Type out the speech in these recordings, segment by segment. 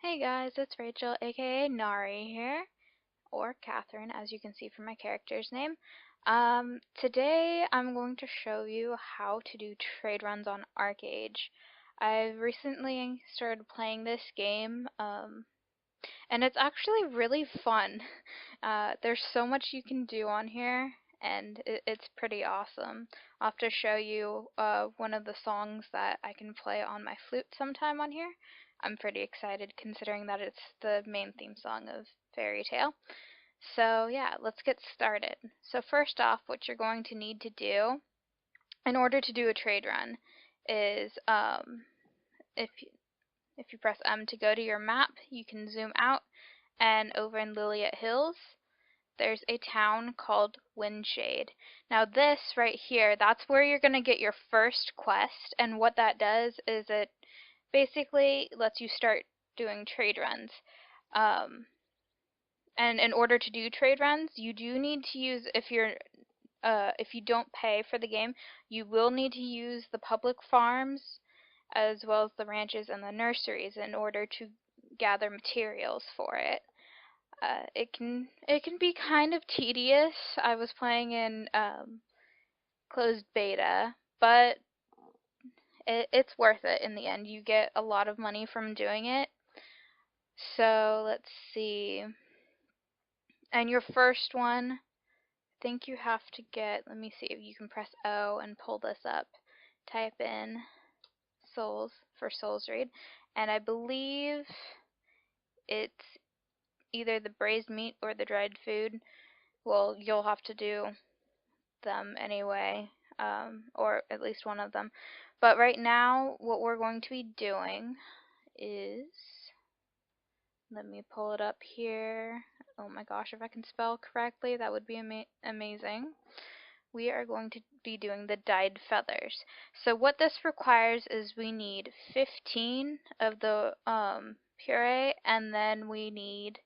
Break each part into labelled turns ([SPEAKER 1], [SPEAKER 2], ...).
[SPEAKER 1] Hey guys, it's Rachel, aka Nari here, or Kathryn, as you can see from my character's name. Today I'm going to show you how to do trade runs on ArcheAge. I've recently started playing this game, and it's actually really fun. There's so much you can do on here, and it's pretty awesome. I'll have to show you one of the songs that I can play on my flute sometime on here. I'm pretty excited considering that it's the main theme song of Fairy Tale. So yeah, let's get started. So first off, what you're going to need to do in order to do a trade run is if if you press M to go to your map, you can zoom out, and over in Liliet Hills, there's a town called Windshade. Now this right here, that's where you're going to get your first quest, and what that does is it basically lets you start doing trade runs. And in order to do trade runs, you do need to use, if you don't pay for the game, you will need to use the public farms as well as the ranches and the nurseries in order to gather materials for it. It can be kind of tedious. I was playing in closed beta, but it's worth it in the end. You get a lot of money from doing it. So let's see. And your first one, I think you have to get, let me see if you can press O and pull this up. Type in souls for souls raid, and I believe it's either the braised meat or the dried food. Well, you'll have to do them anyway, or at least one of them. But right now, what we're going to be doing is, let me pull it up here. Oh my gosh, if I can spell correctly, that would be amazing. We are going to be doing the dyed feathers. So what this requires is we need 15 of the puree, and then we need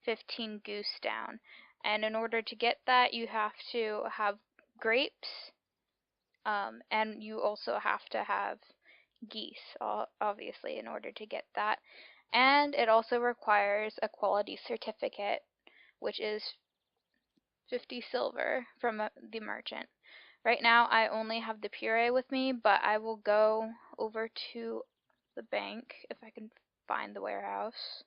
[SPEAKER 1] 15 goose down. And in order to get that, you have to have grapes, and you also have to have geese, obviously, in order to get that. And it also requires a quality certificate, which is 50 silver from the merchant. Right now I only have the puree with me, but I will go over to the bank if I can find the warehouse.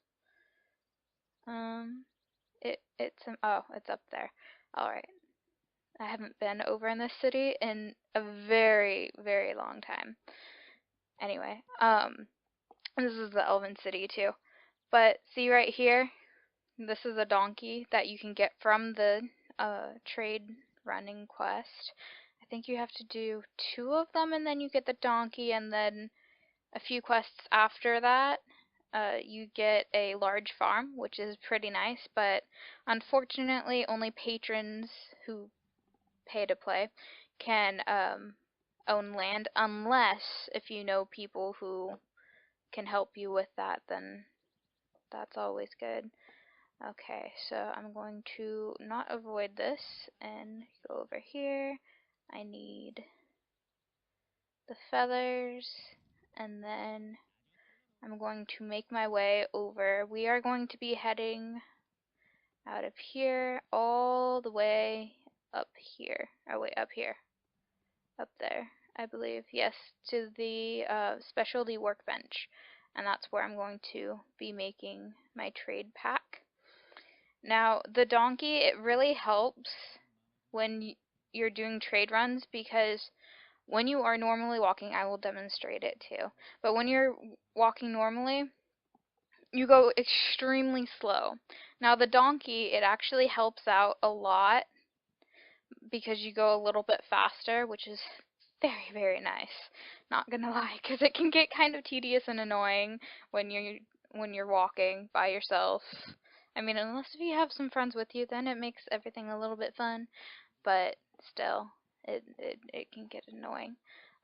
[SPEAKER 1] It's up there. Alright. I haven't been over in this city in a very, very long time. Anyway, this is the Elven City too. But see right here, this is a donkey that you can get from the trade running quest. I think you have to do 2 of them and then you get the donkey, and then a few quests after that you get a large farm, which is pretty nice, but unfortunately only patrons who pay to play can own land, unless if you know people who can help you with that, then that's always good. Okay, so I'm going to not avoid this and go over here. I need the feathers, and then I'm going to make my way over. We are going to be heading out of here all the way up here. Oh wait, up here. Up there, I believe. Yes, to the specialty workbench. And that's where I'm going to be making my trade pack. Now, the donkey, it really helps when you're doing trade runs, because when you are normally walking, I will demonstrate it too, but when you're walking normally, you go extremely slow. Now, the donkey, it actually helps out a lot because you go a little bit faster, which is very, very nice. Not gonna lie, because it can get kind of tedious and annoying when you're walking by yourself. I mean, unless if you have some friends with you, then it makes everything a little bit fun. But still, it can get annoying.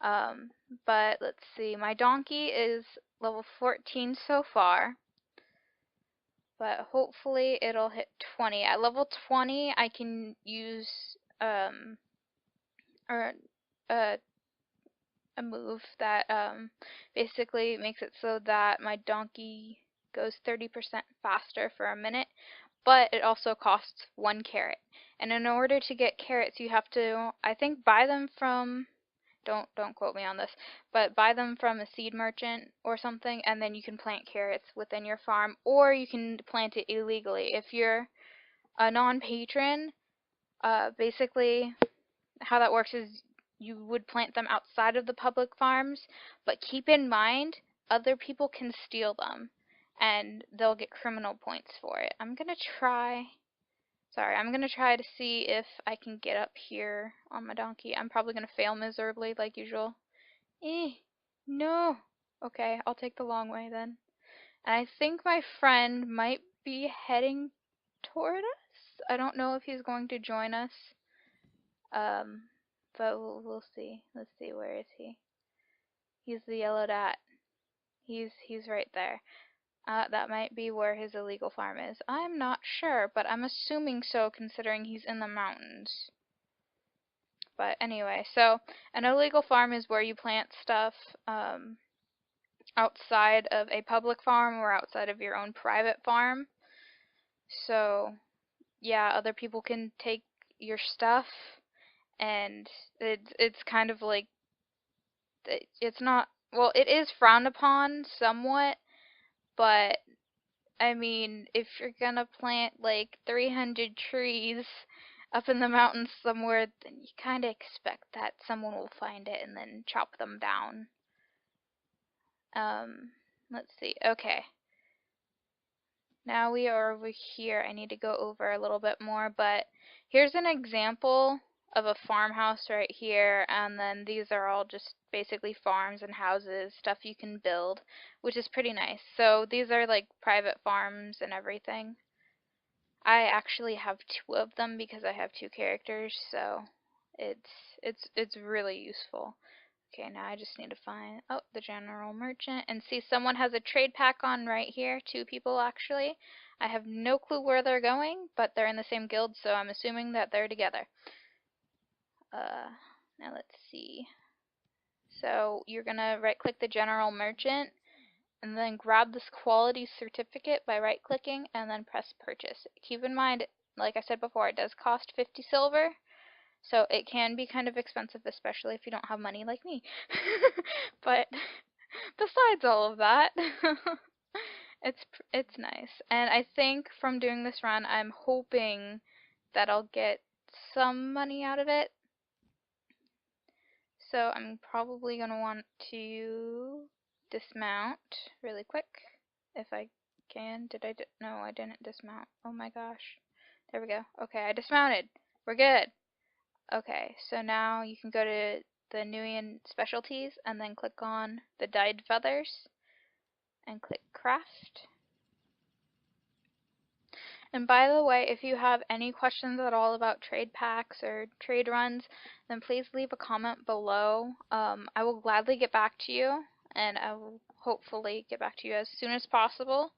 [SPEAKER 1] But let's see. My donkey is level 14 so far, but hopefully it'll hit 20. At level 20, I can use or a move that basically makes it so that my donkey goes 30% faster for a minute, but it also costs 1 carrot. And in order to get carrots, you have to, I think, buy them from, don't quote me on this, but buy them from a seed merchant or something, and then you can plant carrots within your farm, or you can plant it illegally. If you're a non-patron, basically how that works is you would plant them outside of the public farms, but keep in mind other people can steal them and they'll get criminal points for it. I'm gonna try to see if I can get up here on my donkey. I'm probably gonna fail miserably like usual. No. Okay, I'll take the long way then. And I think my friend might be heading toward us. I don't know if he's going to join us. But we'll see. Let's see, where is he? He's the yellow dot. He's right there. That might be where his illegal farm is. I'm not sure, but I'm assuming so considering he's in the mountains. But anyway, so an illegal farm is where you plant stuff outside of a public farm or outside of your own private farm. So yeah, other people can take your stuff, and it's kind of like, it's not, well, it is frowned upon somewhat, but I mean, if you're gonna plant like 300 trees up in the mountains somewhere, then you kind of expect that someone will find it and then chop them down. Let's see. Okay. Now we are over here. I need to go over a little bit more, but here's an example of a farmhouse right here, and then these are all just basically farms and houses, stuff you can build, which is pretty nice. So these are like private farms and everything. I actually have 2 of them because I have 2 characters, so it's really useful. Okay, now I just need to find, oh, the general merchant, and see someone has a trade pack on right here, 2 people actually. I have no clue where they're going, but they're in the same guild, so I'm assuming that they're together. Now let's see. So you're gonna right click the general merchant and then grab this quality certificate by right clicking and then press purchase. Keep in mind, like I said before, it does cost 50 silver. So it can be kind of expensive, especially if you don't have money like me. But besides all of that, it's nice. And I think from doing this run, I'm hoping that I'll get some money out of it. So I'm probably going to want to dismount really quick if I can. No, I didn't dismount. Oh my gosh. There we go. Okay, I dismounted. We're good. Okay, so now you can go to the Nuian specialties and then click on the dyed feathers and click craft. And by the way, if you have any questions at all about trade packs or trade runs, then please leave a comment below. I will gladly get back to you, and I will hopefully get back to you as soon as possible.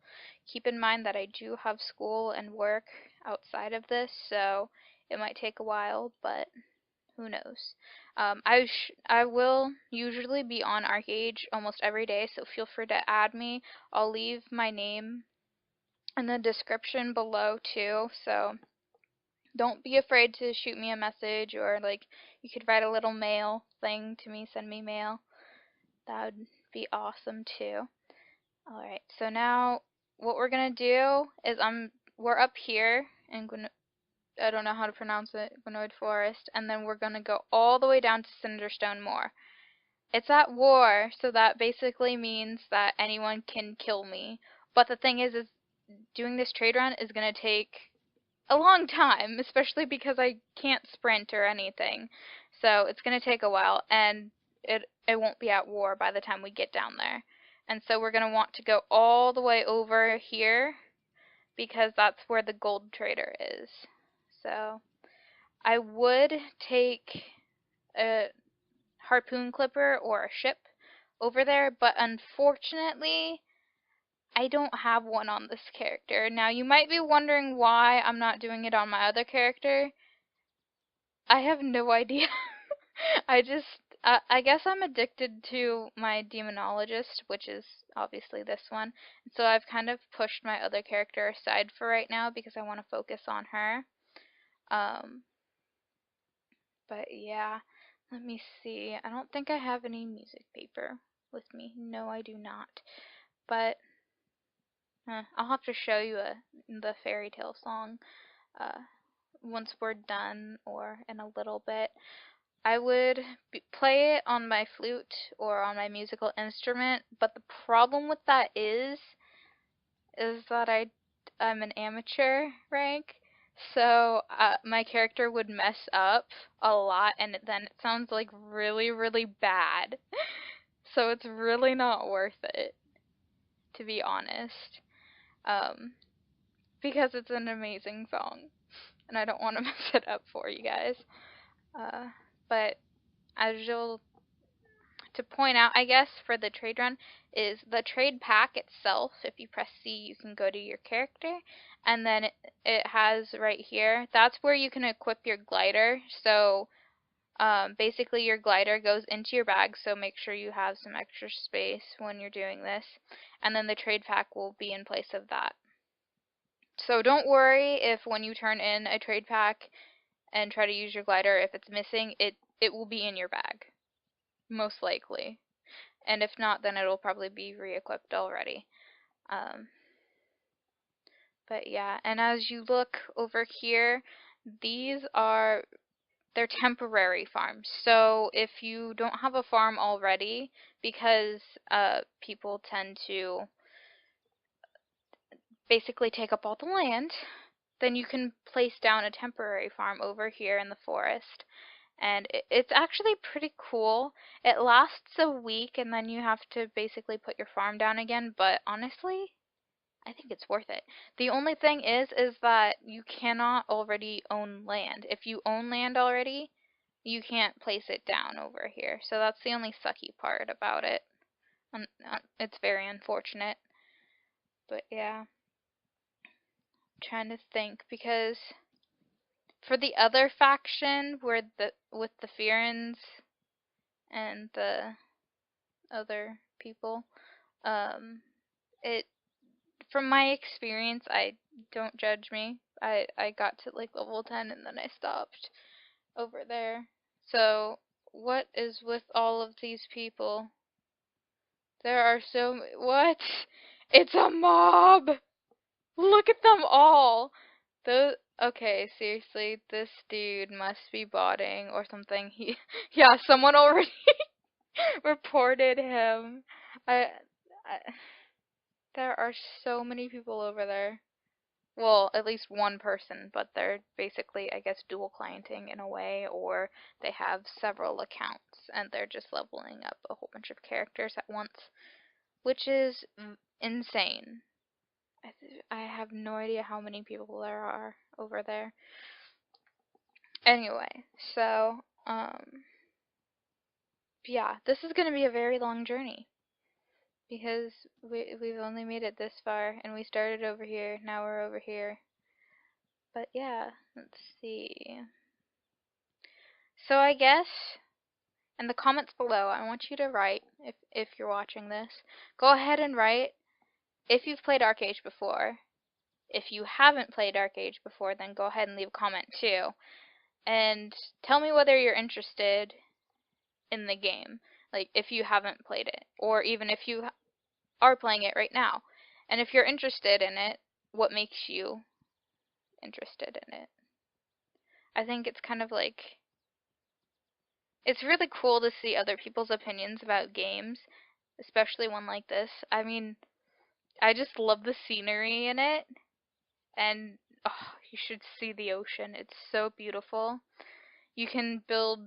[SPEAKER 1] Keep in mind that I do have school and work outside of this, so it might take a while, but who knows. I will usually be on ArcheAge almost every day, so feel free to add me. I'll leave my name in the description below too, so don't be afraid to shoot me a message, or like you could write a little mail thing to me, send me mail. That would be awesome too. Alright, so now what we're gonna do is we're up here in I don't know how to pronounce it, Gwenoid Forest, and then we're gonna go all the way down to Cinderstone Moor. It's at war, so that basically means that anyone can kill me. But the thing is doing this trade run is going to take a long time, especially because I can't sprint or anything. So it's going to take a while, and it won't be at war by the time we get down there. And so we're going to want to go all the way over here because that's where the gold trader is. So I would take a harpoon clipper or a ship over there, but unfortunately I don't have one on this character. Now you might be wondering why I'm not doing it on my other character. I have no idea. I just I guess I'm addicted to my demonologist, which is obviously this one. So I've kind of pushed my other character aside for right now because I want to focus on her. Um, but yeah, let me see. I don't think I have any music paper with me. No, I do not. But I'll have to show you the fairy tale song uh, once we're done or in a little bit. I would play it on my flute or on my musical instrument, but the problem with that is that I'm an amateur rank, so my character would mess up a lot, and then it sounds like really, really bad. So it's really not worth it, to be honest, um, because it's an amazing song, and I don't want to mess it up for you guys. But as you'll to point out, I guess, for the trade run is the trade pack itself. If you press C, you can go to your character, and then it has right here, that's where you can equip your glider. So basically your glider goes into your bag, so make sure you have some extra space when you're doing this, and then the trade pack will be in place of that. So don't worry if when you turn in a trade pack and try to use your glider, if it's missing, it will be in your bag, most likely. And if not, then it'll probably be re-equipped already. Um, but yeah, and as you look over here, they're temporary farms. So if you don't have a farm already, because people tend to basically take up all the land, then you can place down a temporary farm over here in the forest. And it's actually pretty cool. It lasts a week, and then you have to basically put your farm down again, but honestly, I think it's worth it. The only thing is that you cannot already own land. If you own land already, you can't place it down over here. So that's the only sucky part about it. It's very unfortunate. But yeah, I'm trying to think, because for the other faction, where with the Fearens and the other people, it from my experience, don't judge me. I got to like level 10 and then I stopped over there. So what is with all of these people? There are what? It's a mob. Look at them all. Okay, seriously, this dude must be botting or something. Yeah, someone already reported him. I there are so many people over there. Well, at least one person, but they're basically, I guess, dual clienting in a way, or they have several accounts and they're just leveling up a whole bunch of characters at once, which is insane. I have no idea how many people there are over there. Anyway, so, yeah, this is going to be a very long journey, because we've only made it this far, and we started over here, now we're over here. But yeah, let's see. So I guess in the comments below, I want you to write, if you're watching this, go ahead and write if you've played ArcheAge before. If you haven't played ArcheAge before, then go ahead and leave a comment too. And tell me whether you're interested in the game, like if you haven't played it, or even if you are playing it right now. And if you're interested in it, what makes you interested in it? I think it's kind of like, it's really cool to see other people's opinions about games, especially one like this. I mean, I just love the scenery in it, and oh, you should see the ocean. It's so beautiful. You can build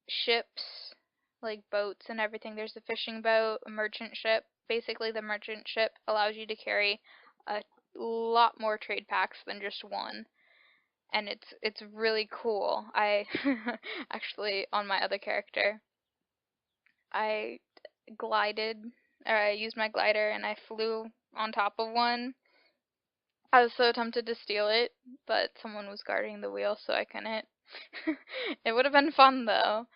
[SPEAKER 1] ships, like boats and everything. There's a fishing boat, a merchant ship. Basically, the merchant ship allows you to carry a lot more trade packs than just one. And it's really cool. I actually, on my other character, I glided, or I used my glider and I flew on top of one. I was so tempted to steal it, but someone was guarding the wheel, so I couldn't. It would have been fun though.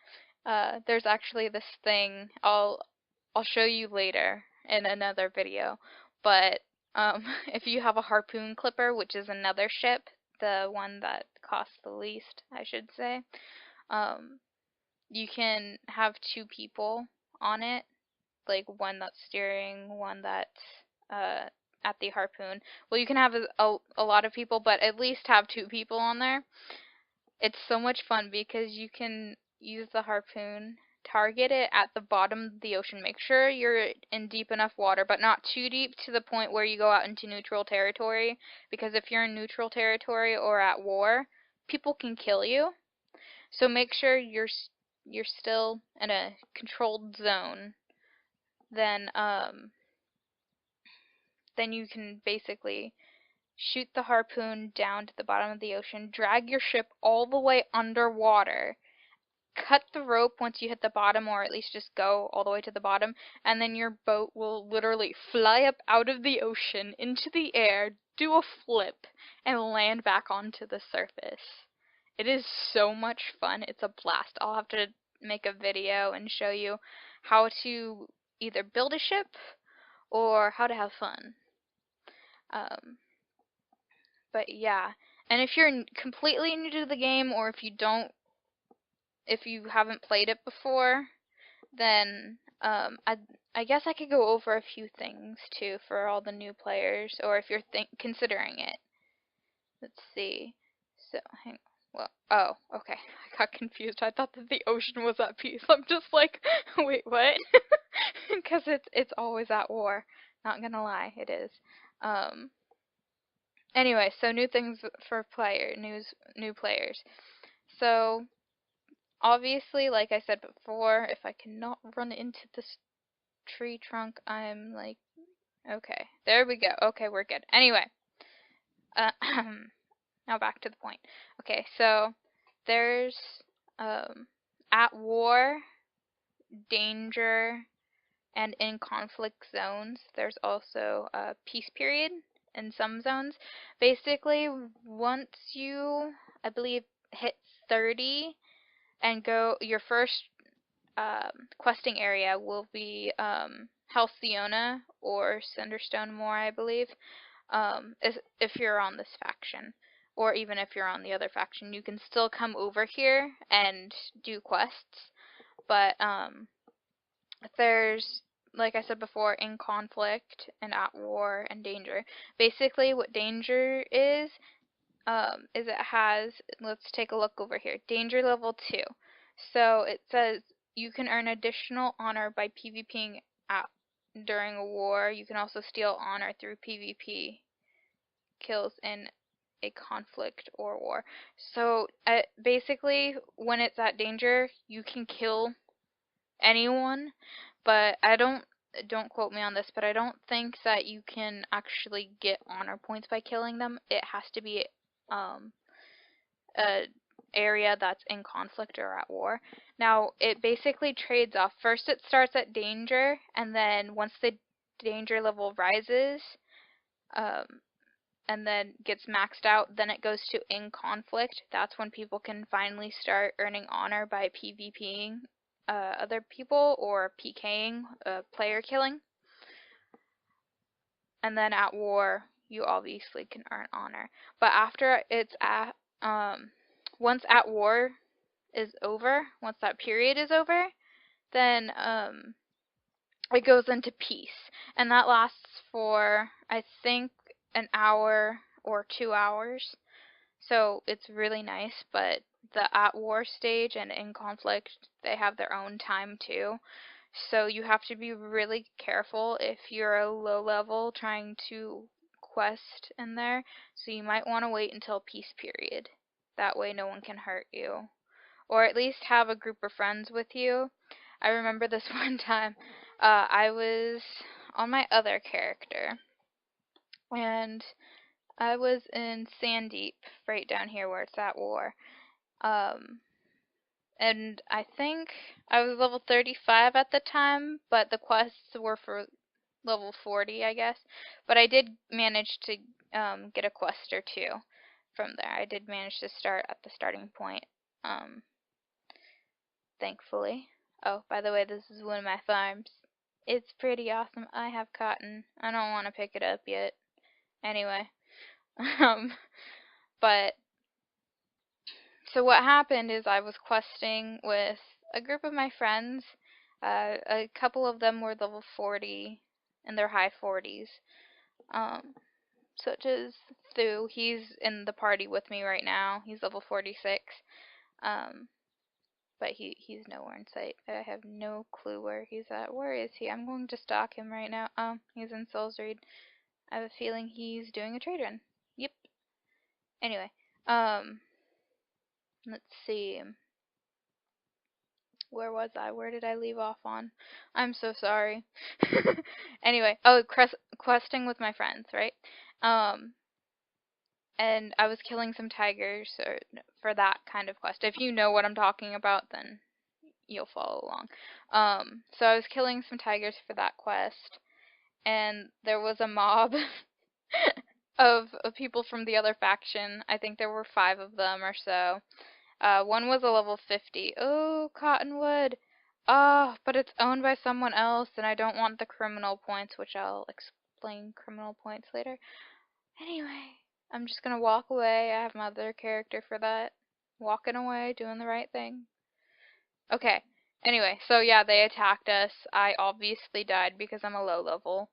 [SPEAKER 1] There's actually this thing I'll show you later in another video, but if you have a harpoon clipper, which is another ship, the one that costs the least, I should say, um, you can have two people on it, like one that's steering, one that's uh, at the harpoon. Well, you can have a lot of people, but at least have two people on there. It's so much fun because you can use the harpoon, target it at the bottom of the ocean. Make sure you're in deep enough water, but not too deep to the point where you go out into neutral territory, because if you're in neutral territory or at war, people can kill you. So make sure you're still in a controlled zone. Then then you can basically shoot the harpoon down to the bottom of the ocean, drag your ship all the way underwater, cut the rope once you hit the bottom, or at least just go all the way to the bottom, and then your boat will literally fly up out of the ocean into the air, do a flip, and land back onto the surface. It is so much fun. It's a blast. I'll have to make a video and show you how to either build a ship or how to have fun. Um, but yeah, and if you're completely new to the game, or if you haven't played it before, then I guess I could go over a few things too for all the new players, or if you're considering it. Let's see. So, well, oh, okay. I got confused. I thought that the ocean was at peace. I'm just like, wait, what? Because it's always at war. Not gonna lie, it is. Anyway, so new things for new players. So obviously, like I said before, if I cannot run into this tree trunk, I'm like, okay, there we go. Okay, we're good. Anyway, now back to the point. Okay, so there's at war, danger, and in conflict zones. There's also a peace period in some zones. Basically, once you, I believe, hit 30 and go, your first questing area will be Halcyona or Cinderstone Moor, I believe. If you're on this faction, or even if you're on the other faction, you can still come over here and do quests. But there's, like I said before, in conflict and at war and danger. Basically, what danger is it has, let's take a look over here, danger level 2. So it says you can earn additional honor by PvPing during a war. You can also steal honor through PvP kills in a conflict or war. So basically, when it's at danger, you can kill anyone, but don't quote me on this, but I don't think that you can actually get honor points by killing them. It has to be a area that's in conflict or at war. Now, it basically trades off. First it starts at danger, and then once the danger level rises, and then gets maxed out, then it goes to in conflict. That's when people can finally start earning honor by PvPing other people or PKing, player killing. And then at war, you obviously can earn honor. But after it's at, once at war is over, once that period is over, then it goes into peace. And that lasts for, I think, an hour or 2 hours. So it's really nice, but the at war stage and in conflict, they have their own time too. So you have to be really careful if you're a low level trying to quest in there. So you might want to wait until peace period. That way no one can hurt you. Or at least have a group of friends with you. I remember this one time, I was on my other character, and I was in Sandeep, right down here where it's at war. And I think I was level 35 at the time, but the quests were for level 40, I guess. But I did manage to get a quest or two from there. I did manage to start at the starting point. thankfully. Oh, by the way, this is one of my farms. It's pretty awesome. I have cotton. I don't want to pick it up yet. Anyway, um, but so what happened is I was questing with a group of my friends. A couple of them were level 40 in their high 40s. Um, Such as Thu. He's in the party with me right now. He's level 46. Um, but he's nowhere in sight. I have no clue where he's at. Where is he? I'm going to stalk him right now. He's in Souls Reed. I have a feeling he's doing a trade run. Yep. Anyway, let's see. Where was I? Where did I leave off on? I'm so sorry. Anyway, questing with my friends, right? And I was killing some tigers for that kind of quest. If you know what I'm talking about, then you'll follow along. So I was killing some tigers for that quest, and there was a mob of people from the other faction. I think there were 5 of them or so. One was a level 50. Oh, Cottonwood. But it's owned by someone else, and I don't want the criminal points, which I'll explain criminal points later. Anyway, I'm just gonna walk away. I have my other character for that. Walking away, doing the right thing. Okay. Anyway, so yeah, they attacked us. I obviously died because I'm a low level.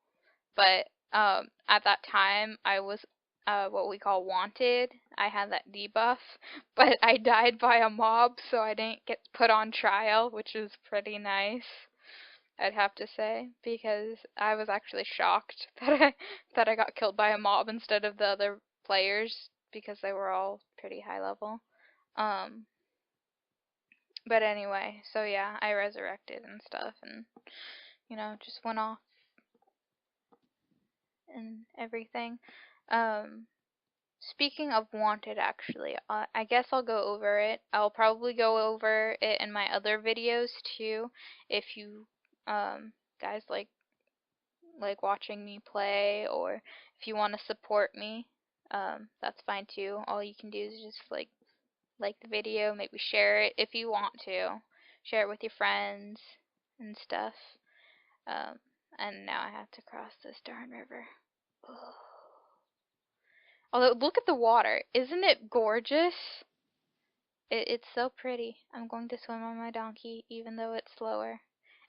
[SPEAKER 1] But at that time, I was what we call wanted. I had that debuff, but I died by a mob, so I didn't get put on trial, which is pretty nice, I'd have to say, because I was actually shocked that I got killed by a mob instead of the other players because they were all pretty high level. Um, but anyway, so yeah, I resurrected and stuff, and just went off and everything. Um, Speaking of wanted, actually, I guess I'll go over it. I'll probably go over it in my other videos too, if you guys like watching me play, or if you want to support me, that's fine too. All you can do is just like the video, maybe share it if you want to, share it with your friends and stuff. And now I have to cross this darn river. Ugh. Although, look at the water. Isn't it gorgeous? It's so pretty. I'm going to swim on my donkey, even though it's slower.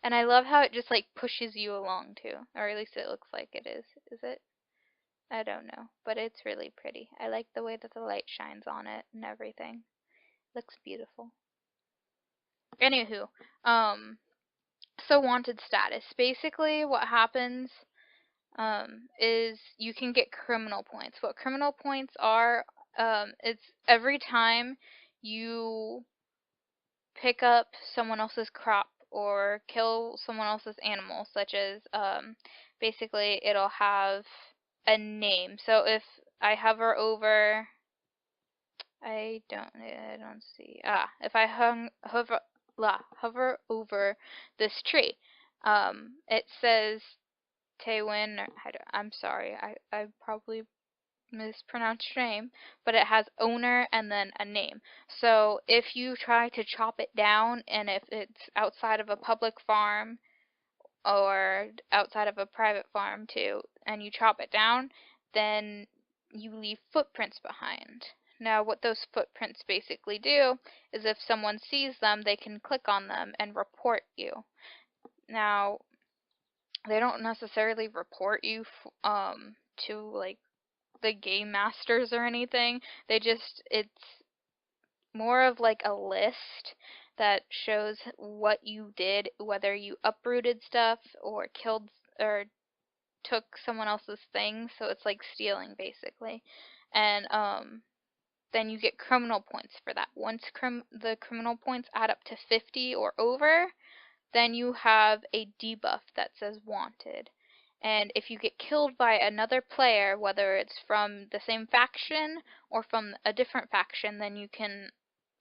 [SPEAKER 1] And I love how it just, like, pushes you along, too. Or at least it looks like it is. Is it? I don't know. But it's really pretty. I like the way that the light shines on it and everything. Looks beautiful. Anywho, so wanted status. Basically, what happens is you can get criminal points. What criminal points are, it's every time you pick up someone else's crop or kill someone else's animal, such as, basically it'll have a name. So if I hover over, I don't see, if I hover over this tree, it says Taywin, I'm sorry, I probably mispronounced your name, but it has owner and then a name. So if you try to chop it down, and if it's outside of a public farm or outside of a private farm too, and you chop it down, then you leave footprints behind. Now, what those footprints basically do is if someone sees them, they can click on them and report you. Now, they don't necessarily report you to like the game masters or anything. It's more of like a list that shows what you did, whether you uprooted stuff or killed or took someone else's things. So it's like stealing basically. And then you get criminal points for that. Once the criminal points add up to 50 or over, then you have a debuff that says wanted. And if you get killed by another player, whether it's from the same faction or from a different faction, then you can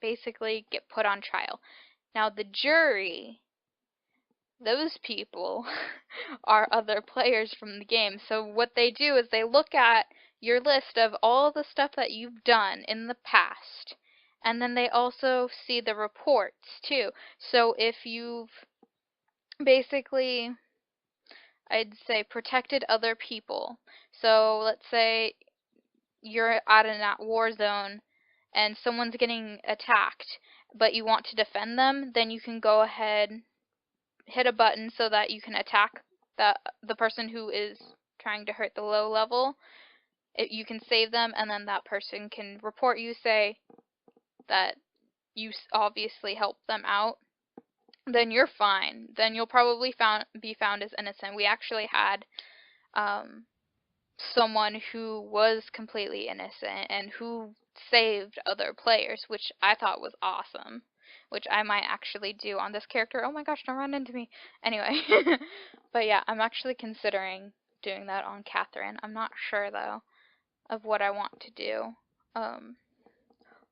[SPEAKER 1] basically get put on trial. Now, the jury, those people are other players from the game. So what they do is they look at your list of all the stuff that you've done in the past, And then they also see the reports too. So if you've basically, I'd say, protected other people. So let's say you're out in that war zone and someone's getting attacked, but you want to defend them, then you can go ahead, hit a button so that you can attack the person who is trying to hurt the low level. You can save them, and then that person can report you, say that you obviously helped them out. Then you're fine. Then you'll probably be found as innocent. We actually had someone who was completely innocent and who saved other players, which I thought was awesome, which I might actually do on this character. Oh my gosh, don't run into me. Anyway, but yeah, I'm actually considering doing that on Kathryn. I'm not sure though of what I want to do.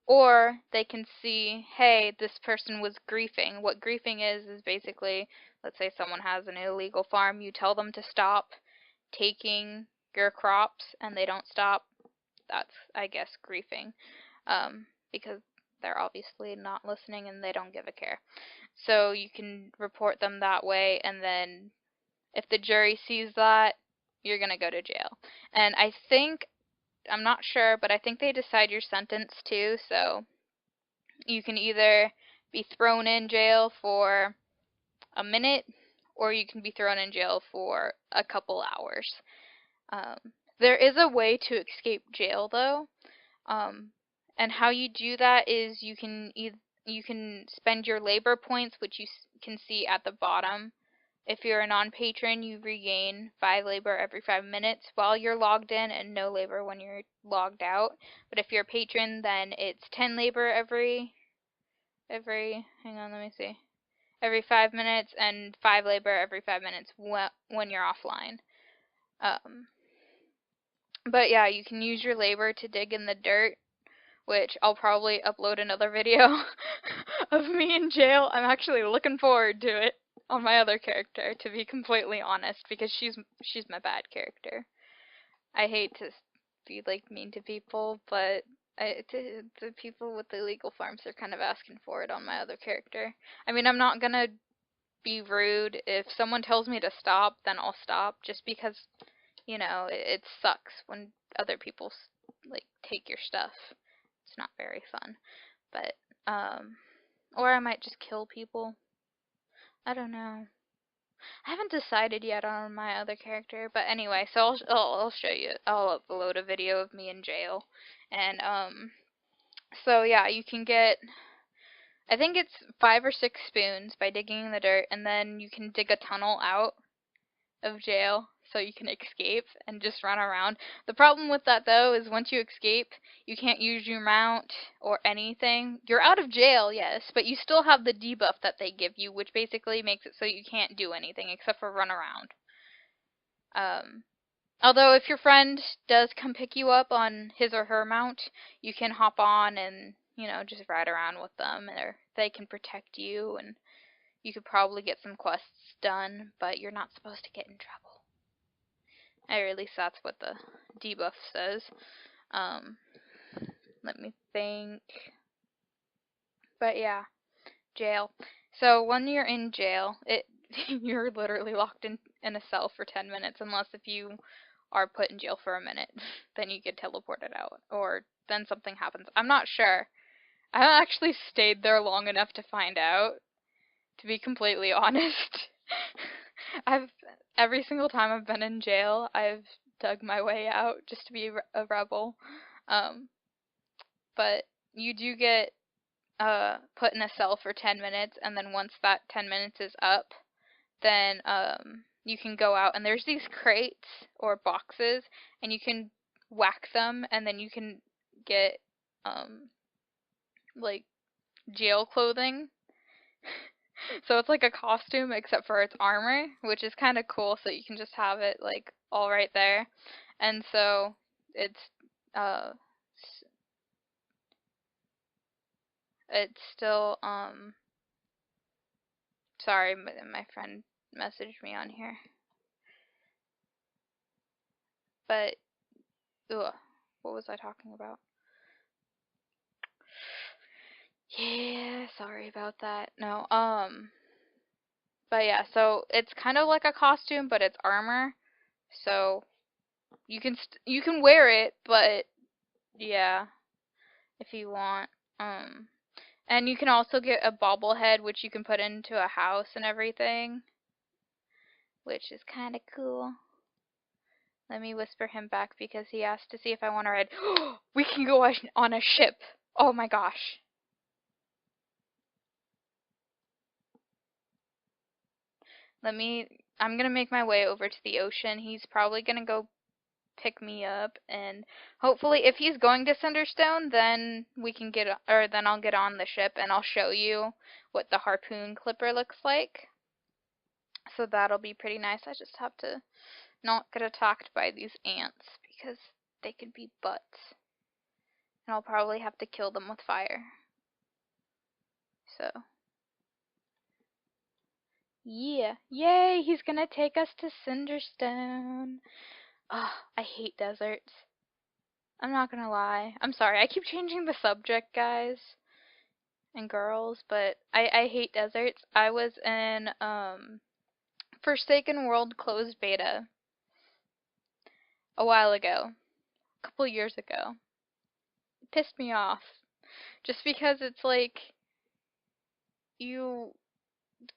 [SPEAKER 1] Or they can see, hey, this person was griefing. What griefing is basically, let's say someone has an illegal farm, you tell them to stop taking your crops and they don't stop. That's, I guess, griefing, because they're obviously not listening and they don't give a care. So you can report them that way, and then if the jury sees that, you're gonna go to jail. And I think, I'm not sure, but I think they decide your sentence too, so you can either be thrown in jail for a minute, or you can be thrown in jail for a couple hours. There is a way to escape jail though, and how you do that is you can spend your labor points, which you can see at the bottom. If you're a non-patron, you regain 5 labor every 5 minutes while you're logged in, and no labor when you're logged out. But if you're a patron, then it's 10 labor every hang on, let me see, every 5 minutes, and 5 labor every 5 minutes when you're offline. But yeah, you can use your labor to dig in the dirt, which I'll probably upload another video of me in jail. I'm actually looking forward to it on my other character, to be completely honest, because she's my bad character. I hate to be like mean to people, but the people with the illegal farms are kind of asking for it on my other character. I mean, I'm not gonna be rude. If someone tells me to stop, then I'll stop, just because, you know, it sucks when other people like take your stuff. It's not very fun. But or I might just kill people. I don't know. I haven't decided yet on my other character, but anyway, so I'll show you. I'll upload a video of me in jail, and so yeah, you can get, I think it's 5 or 6 spoons by digging in the dirt, and then you can dig a tunnel out of jail so you can escape and just run around. The problem with that though is once you escape, you can't use your mount or anything. You're out of jail, yes, but you still have the debuff that they give you, which basically makes it so you can't do anything except for run around. Although if your friend does come pick you up on his or her mount, you can hop on and, you know, just ride around with them, or they can protect you, and you could probably get some quests done, but you're not supposed to get in trouble. Or at least that's what the debuff says. Let me think. But yeah, jail. So when you're in jail, you're literally locked in a cell for 10 minutes, unless if you are put in jail for a minute, then you get teleported out, or then something happens. I'm not sure. I haven't actually stayed there long enough to find out, to be completely honest. Every single time I've been in jail, I've dug my way out just to be a rebel. But you do get put in a cell for 10 minutes, and then once that 10 minutes is up, then you can go out, and there's these crates or boxes, and you can whack them, and then you can get like jail clothing. So it's like a costume except for it's armor, which is kind of cool, so you can just have it like all right there. And so it's uh it's still sorry, my friend messaged me on here. But ugh, what was I talking about? Yeah, sorry about that. No, but yeah, so it's kind of like a costume, but it's armor. So you can wear it, but yeah, if you want. Um, and you can also get a bobblehead, which you can put into a house and everything, which is kind of cool. Let me whisper him back because he asked to see if I want to ride. We can go on a ship. Oh my gosh. I'm gonna make my way over to the ocean. He's probably gonna go pick me up, and hopefully if he's going to Cinderstone, then we can then I'll get on the ship and I'll show you what the harpoon clipper looks like. So that'll be pretty nice. I just have to not get attacked by these ants because they could be butts. And I'll probably have to kill them with fire. So, yeah. Yay, he's gonna take us to Cinderstone. Ugh, I hate deserts. I'm not gonna lie. I'm sorry, I keep changing the subject, guys and girls, but I hate deserts. I was in Forsaken World closed beta a while ago, a couple years ago. It pissed me off. Just because it's like you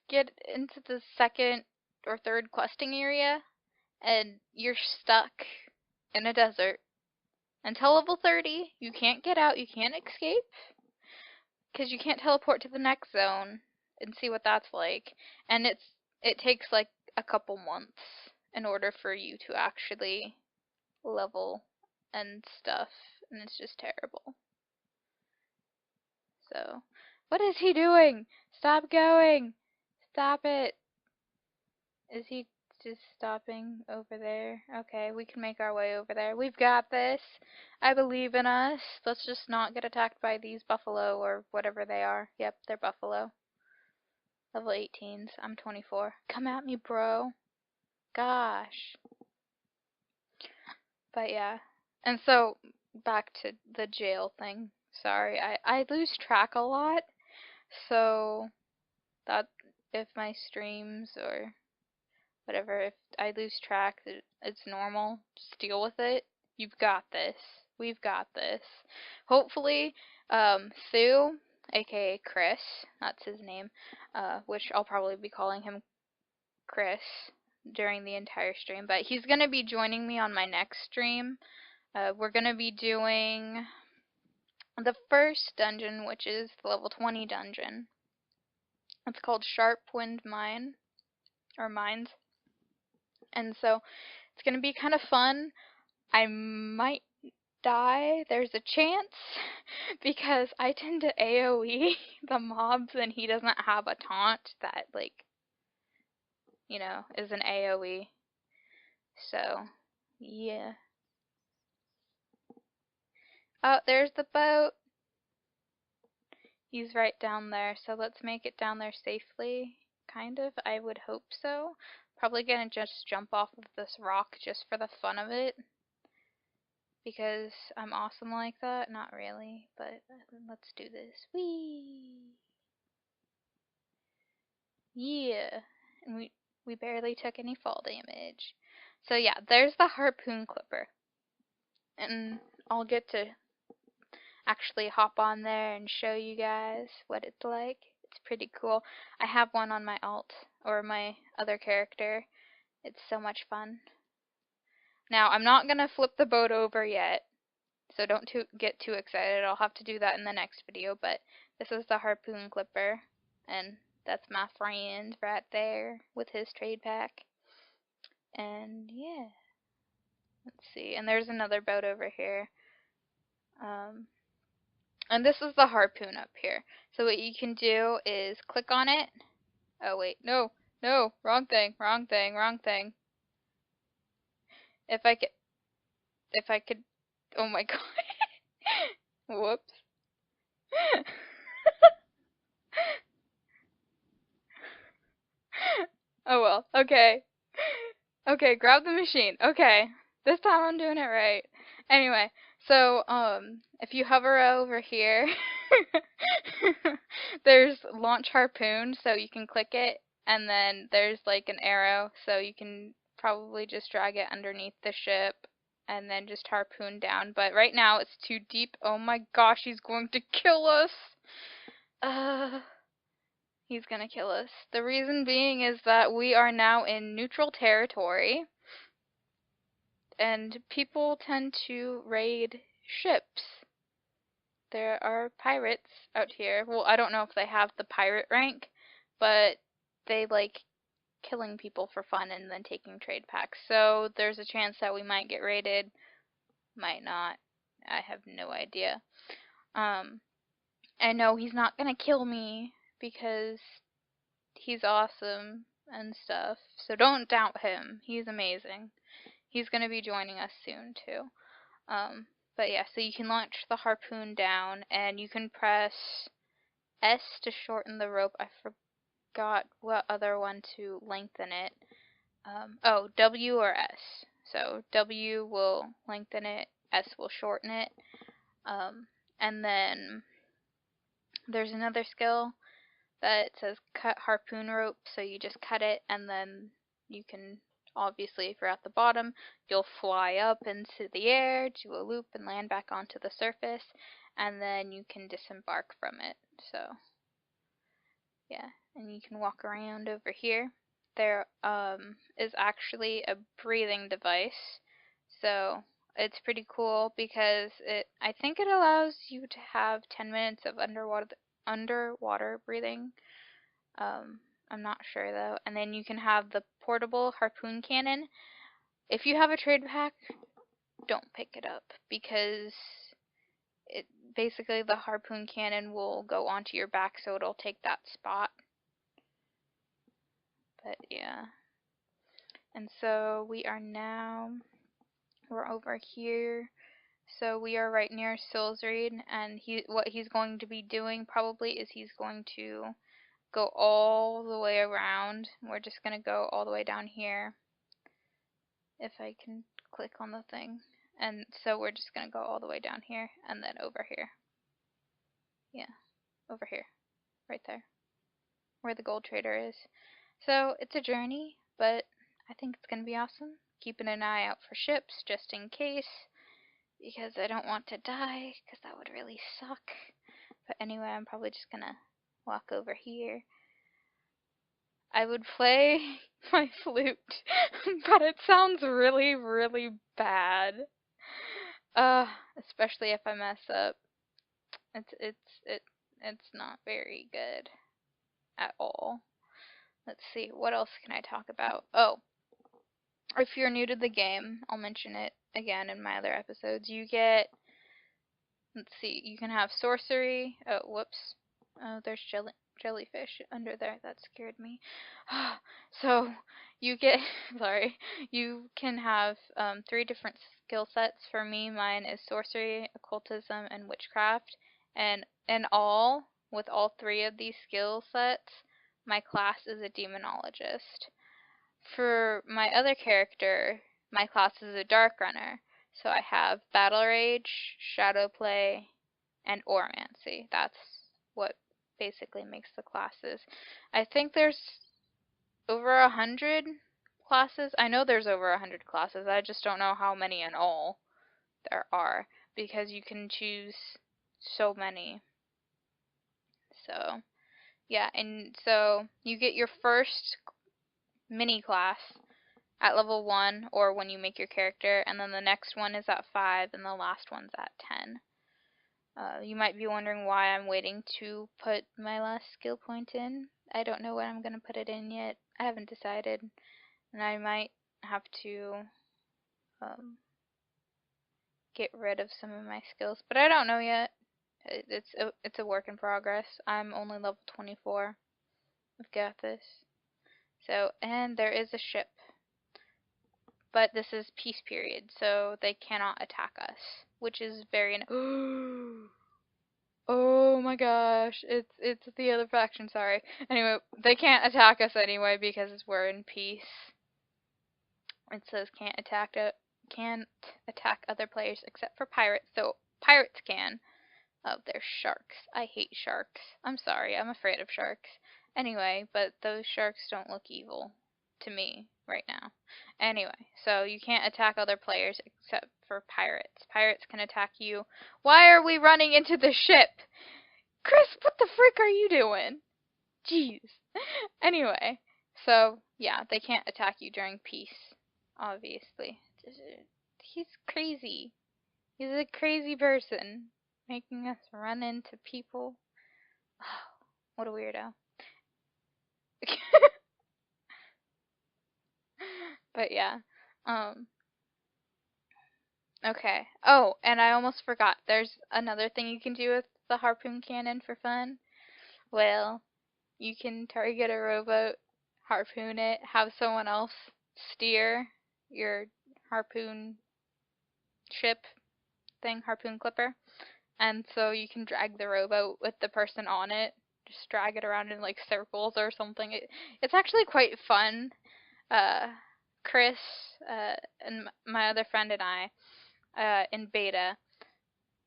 [SPEAKER 1] get into the second or third questing area and you're stuck in a desert until level 30. You can't get out, you can't escape because you can't teleport to the next zone and see what that's like. And it takes like a couple months in order for you to actually level and stuff, and it's just terrible. So, what is he doing? Stop going! Stop it! Is he just stopping over there? Okay, we can make our way over there. We've got this. I believe in us. Let's just not get attacked by these buffalo or whatever they are. Yep, they're buffalo. Level 18s. I'm 24. Come at me, bro. Gosh. But yeah. And so, back to the jail thing. Sorry, I lose track a lot. So, that if my streams or whatever, if I lose track, it's normal. Just deal with it. You've got this. We've got this. Hopefully, Sue, aka Chris, that's his name, which I'll probably be calling him Chris during the entire stream, but he's going to be joining me on my next stream. We're going to be doing the first dungeon, which is the level 20 dungeon. It's called Sharp Wind Mine, or Mines. And so it's going to be kind of fun. I might die. There's a chance because I tend to AoE the mobs and he doesn't have a taunt that, like, you know, is an AoE. So, yeah. Oh, there's the boat. He's right down there, so let's make it down there safely. Kind of, I would hope so. Probably gonna just jump off of this rock just for the fun of it. Because I'm awesome like that. Not really, but let's do this. Whee! Yeah! And we barely took any fall damage. So yeah, there's the harpoon clipper. And I'll get to actually hop on there and show you guys what it's like. It's pretty cool. I have one on my alt, or my other character. It's so much fun. Now, I'm not going to flip the boat over yet, so don't get too excited. I'll have to do that in the next video, but this is the harpoon clipper, and that's my friend right there with his trade pack. And yeah, let's see. And there's another boat over here. And this is the harpoon up here. So what you can do is click on it. Oh wait, no, wrong thing, wrong thing, wrong thing. If I could, oh my god. Whoops. Oh well, okay. Okay, grab the machine. Okay, this time I'm doing it right. Anyway, so, if you hover over here, There's launch harpoon, so you can click it, and then there's like an arrow, so you can probably just drag it underneath the ship and then just harpoon down. But right now it's too deep. Oh my gosh, he's going to kill us. Uh, he's gonna kill us. The reason being is that we are now in neutral territory, and people tend to raid ships. There are pirates out here. Well, I don't know if they have the pirate rank, but they like killing people for fun and then taking trade packs. So there's a chance that we might get raided, might not. I have no idea. I know he's not gonna kill me because he's awesome and stuff. So don't doubt him. He's amazing. He's gonna be joining us soon too. But yeah, so you can launch the harpoon down, and you can press S to shorten the rope. I forgot what other one to lengthen it. Oh, W or S. So W will lengthen it, S will shorten it. And then there's another skill that says cut harpoon rope, so you just cut it, and then you can, obviously, if you're at the bottom, you'll fly up into the air, do a loop, and land back onto the surface, and then you can disembark from it. So yeah, and you can walk around over here. There is actually a breathing device, so it's pretty cool because I think it allows you to have 10 minutes of underwater breathing. I'm not sure though. And then you can have the portable harpoon cannon. If you have a trade pack, don't pick it up because it basically the harpoon cannon will go onto your back, so it'll take that spot. But yeah. And so we're over here. So we are right near Silsreed, and what he's going to be doing probably is he's going to go all the way around. We're just going to go all the way down here. If I can click on the thing. And so we're just going to go all the way down here and then over here. Yeah, over here. Right there. Where the gold trader is. So it's a journey, but I think it's going to be awesome. Keeping an eye out for ships just in case, because I don't want to die, because that would really suck. But anyway, I'm probably just going to walk over here. I would play my flute, but it sounds really, really bad. Especially if I mess up. It's not very good at all. Let's see, what else can I talk about? Oh, if you're new to the game, I'll mention it again in my other episodes. You get, let's see, you can have sorcery. Oh, whoops. Oh, there's jellyfish under there. That scared me. So you get, sorry, you can have 3 different skill sets. For me, mine is sorcery, occultism, and witchcraft. And in all, with all 3 of these skill sets, my class is a demonologist. For my other character, my class is a dark runner. So I have battle rage, shadow play, and Oromancy. That's what basically makes the classes. I think there's over 100 classes. I know there's over 100 classes. I just don't know how many in all there are, because you can choose so many. So yeah, and so you get your first mini class at level 1, or when you make your character, and then the next one is at 5, and the last one's at 10. You might be wondering why I'm waiting to put my last skill point in. I don't know when I'm going to put it in yet. I haven't decided, and I might have to get rid of some of my skills, but I don't know yet. It's a work in progress. I'm only level 24. I've got this. So, and there is a ship. But this is peace period, so they cannot attack us, which is very oh my gosh, it's the other faction, sorry. Anyway, they can't attack us anyway because we're in peace. It says can't attack other players except for pirates, so pirates can, Oh, there's sharks. I hate sharks. I'm sorry, I'm afraid of sharks. Anyway, but those sharks don't look evil to me right now. Anyway, so you can't attack other players except for pirates. Pirates can attack you. Why are we running into the ship? Chris, what the frick are you doing? Jeez. Anyway, so yeah, they can't attack you during peace, obviously. He's crazy. He's a crazy person, making us run into people. What a weirdo. But yeah. Um okay. Oh, and I almost forgot. There's another thing you can do with the harpoon cannon for fun. Well, you can target a rowboat, harpoon it, have someone else steer your harpoon ship thing, harpoon clipper. And so you can drag the rowboat with the person on it. Just drag it around in like circles or something. It's actually quite fun. Chris and my other friend and I, in beta,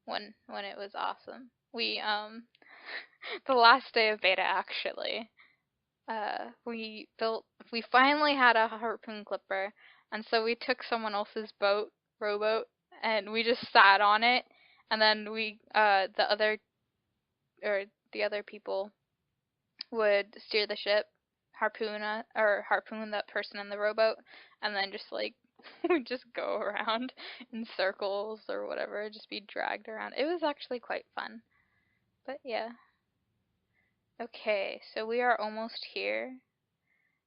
[SPEAKER 1] when it was awesome. We the last day of beta actually, we finally had a harpoon clipper, and so we took someone else's rowboat, and we just sat on it, and then the other people would steer the ship, harpoon that person in the rowboat, and then just like we just go around in circles or whatever, just be dragged around. It was actually quite fun. But yeah. Okay, so we are almost here.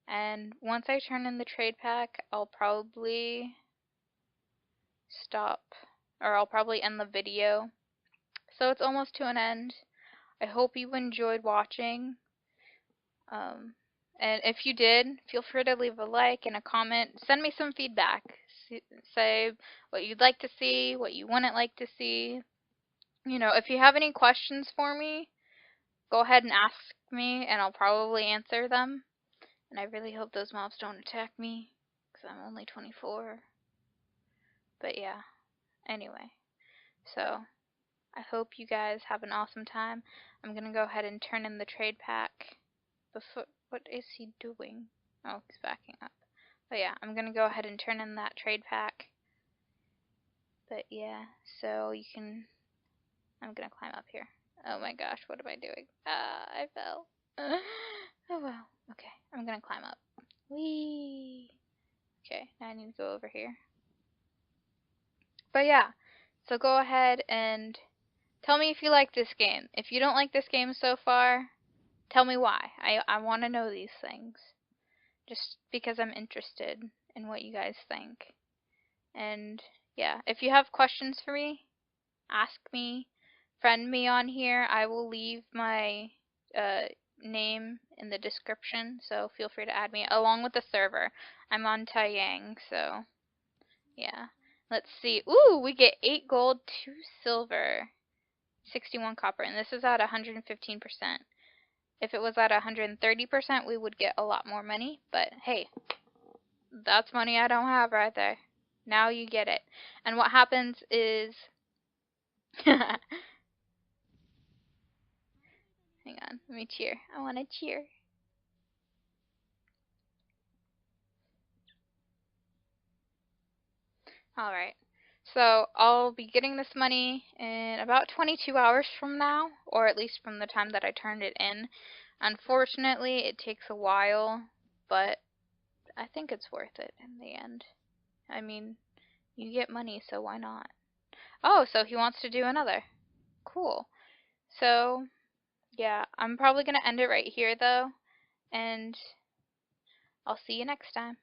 [SPEAKER 1] And once I turn in the trade pack, I'll probably stop, or I'll probably end the video. So it's almost to an end. I hope you enjoyed watching. And if you did, feel free to leave a like and a comment. Send me some feedback. Say what you'd like to see, what you wouldn't like to see. You know, if you have any questions for me, go ahead and ask me, and I'll probably answer them. And I really hope those mobs don't attack me, because I'm only 24. But yeah, anyway. So, I hope you guys have an awesome time. I'm going to go ahead and turn in the trade pack. What is he doing? Oh, he's backing up. But yeah, I'm going to go ahead and turn in that trade pack. But yeah, so you can... I'm going to climb up here. Oh my gosh, what am I doing? Ah, I fell. Oh well. Okay, I'm going to climb up. Whee! Okay, now I need to go over here. But yeah, so go ahead and tell me if you like this game. If you don't like this game so far, tell me why. I want to know these things. Just because I'm interested in what you guys think. And yeah, if you have questions for me, ask me, friend me on here. I will leave my name in the description, so feel free to add me along with the server. I'm on Tahyang, so yeah. Let's see. Ooh, we get 8 gold, 2 silver, 61 copper, and this is at 115%. If it was at 130%, we would get a lot more money, but hey, that's money I don't have right there. Now you get it. And what happens is... Hang on, let me cheer. I want to cheer. Alright, so I'll be getting this money in about 22 hours from now, or at least from the time that I turned it in. Unfortunately, it takes a while, but I think it's worth it in the end. I mean, you get money, so why not? Oh, so he wants to do another. Cool. So, yeah, I'm probably going to end it right here, though, and I'll see you next time.